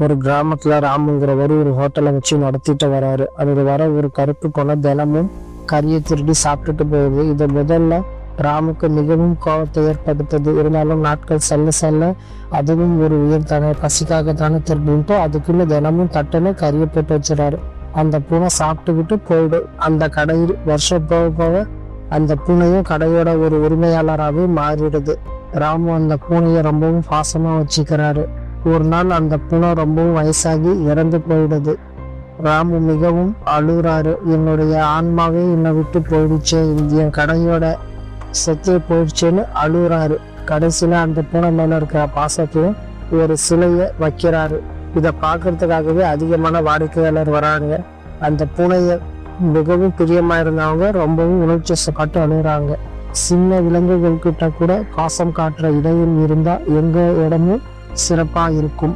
ஒரு கிராமத்துல ராமுங்கிறவர் ஒரு ஹோட்டலை வச்சு நடத்திட்டு வராரு. அதுல வர ஒரு கருப்பு கொலை தினமும் கறியை திருடி சாப்பிட்டுட்டு போகுது. இது முதல்ல ராமுக்கு மிகவும் கோபத்தை ஏற்படுத்தது. இருந்தாலும் நாட்கள் செல்ல செல்ல அதுவும் ஒரு உயிர் தானே, பசிக்காகத்தானே திருடின்ட்டு அதுக்குள்ள தினமும் தட்டுன்னு கறியை போட்டு வச்சுறாரு. அந்த பூனை சாப்பிட்டுக்கிட்டு போயிடும். அந்த கடையில் வருஷம் போக போக அந்த பூனையும் கடையோட ஒரு உரிமையாளராகவே மாறிடுது. ராமு அந்த பூனையை ரொம்பவும் பாசமா வச்சுக்கிறாரு. ஒரு நாள் அந்த பூனை ரொம்பவும் வயசாகி இறந்து போயிடுது. ராமு மிகவும் அழுறாரு. என்னுடைய ஆன்மாவே என்னை விட்டு போயிடுச்சு, என் கடையோட செத்தே போயிடுச்சுன்னு அழுறாரு. கடைசியில அந்த பூனை மேல இருக்கிற பாசத்தையும் ஒரு சிலையை வைக்கிறாரு. இதை பார்க்கறதுக்காகவே அதிகமான வாடிக்கையாளர் வராங்க. அந்த பூனையை மிகவும் பிரியமா இருந்தவங்க ரொம்பவும் உணர்ச்சிப்பட்டு அழுகுறாங்க. சின்ன விலங்குகள் கிட்ட கூட பாசம் காட்டுற இதயம் இருந்தா எங்க இடமும் சிறப்பா இருக்கும்.